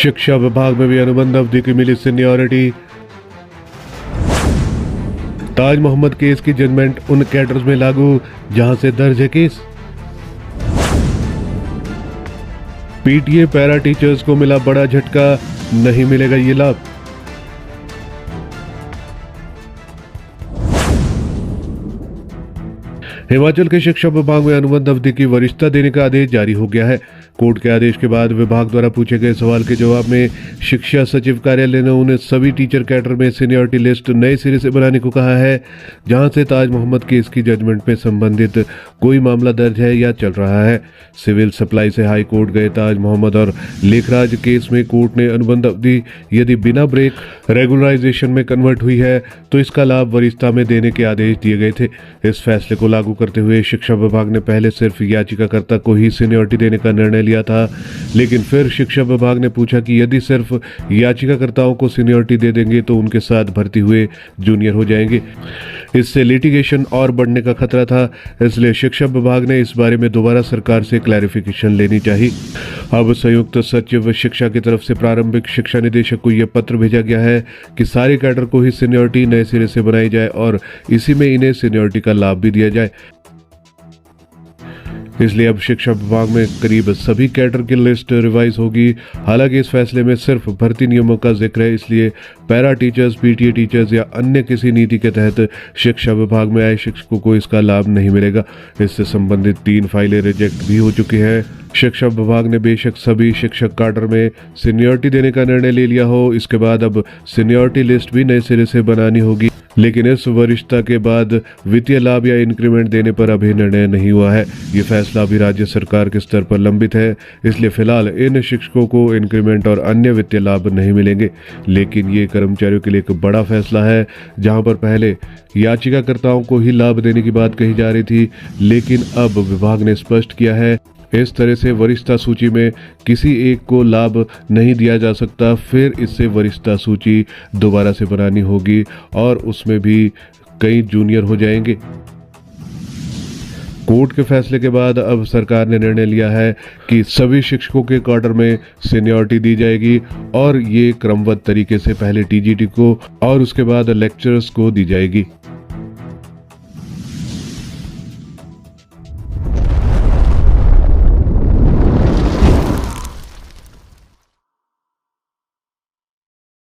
शिक्षा विभाग में भी अनुबंध अवधि की मिली सीनियरिटी। ताज मोहम्मद केस की जजमेंट उन कैडर्स में लागू जहां से दर्ज है केस। पीटीए पैरा टीचर्स को मिला बड़ा झटका, नहीं मिलेगा ये लाभ। हिमाचल के शिक्षा विभाग में अनुबंध अवधि की वरिष्ठता देने का आदेश जारी हो गया है। कोर्ट के आदेश के बाद विभाग द्वारा पूछे गए सवाल के जवाब में शिक्षा सचिव कार्यालय ने उन्हें सभी टीचर कैडर में सीनियरिटी लिस्ट नए सिरे से बनाने को कहा है, जहां से ताज मोहम्मद केस की जजमेंट में संबंधित कोई मामला दर्ज है या चल रहा है। सिविल सप्लाई से हाई कोर्ट गए ताज मोहम्मद और लेखराज केस में कोर्ट ने अनुबंध अवधि यदि बिना ब्रेक रेगुलराइजेशन में कन्वर्ट हुई है तो इसका लाभ वरिष्ठता में देने के आदेश दिए गए थे। इस फैसले को लागू करते हुए शिक्षा विभाग ने पहले सिर्फ याचिकाकर्ता को ही सीनियरिटी देने का निर्णय लिया था, लेकिन फिर शिक्षा विभाग ने पूछा कि यदि सिर्फ याचिकाकर्ताओं को सीनियरिटी दे देंगे तो उनके साथ भर्ती हुए जूनियर हो जाएंगे। इससे लिटिगेशन और बढ़ने का खतरा था, इसलिए शिक्षा विभाग ने इस बारे में दोबारा सरकार से क्लैरिफिकेशन लेनी चाहिए। अब संयुक्त सचिव शिक्षा की तरफ से प्रारंभिक शिक्षा निदेशक को यह पत्र भेजा गया है कि सारे कैडर को ही सीनियरिटी नए सिरे से बनाई जाए और इसी में इन्हें सीनियरिटी का लाभ भी दिया जाए। इसलिए अब शिक्षा विभाग में करीब सभी कैडर की लिस्ट रिवाइज होगी। हालांकि इस फैसले में सिर्फ भर्ती नियमों का जिक्र है, इसलिए पैरा टीचर्स, पीटीए टीचर्स या अन्य किसी नीति के तहत शिक्षा विभाग में आए शिक्षकों को इसका लाभ नहीं मिलेगा। इससे संबंधित 3 फाइलें रिजेक्ट भी हो चुकी हैं। शिक्षा विभाग ने बेशक सभी शिक्षक कैडर में सीनियरिटी देने का निर्णय ले लिया हो, इसके बाद अब सीनियरिटी लिस्ट भी नए सिरे से बनानी होगी, लेकिन इस वरिष्ठता के बाद वित्तीय लाभ या इंक्रीमेंट देने पर अभी निर्णय नहीं हुआ है। ये फैसला अभी राज्य सरकार के स्तर पर लंबित है, इसलिए फिलहाल इन शिक्षकों को इंक्रीमेंट और अन्य वित्तीय लाभ नहीं मिलेंगे। लेकिन ये कर्मचारियों के लिए एक बड़ा फैसला है, जहां पर पहले याचिकाकर्ताओं को ही लाभ देने की बात कही जा रही थी, लेकिन अब विभाग ने स्पष्ट किया है इस तरह से वरिष्ठता सूची में किसी एक को लाभ नहीं दिया जा सकता। फिर इससे वरिष्ठता सूची दोबारा से बनानी होगी और उसमें भी कई जूनियर हो जाएंगे। कोर्ट के फैसले के बाद अब सरकार ने निर्णय लिया है कि सभी शिक्षकों के कैडर में सीनियरिटी दी जाएगी और ये क्रमबद्ध तरीके से पहले टीजीटी को और उसके बाद लेक्चरर्स को दी जाएगी।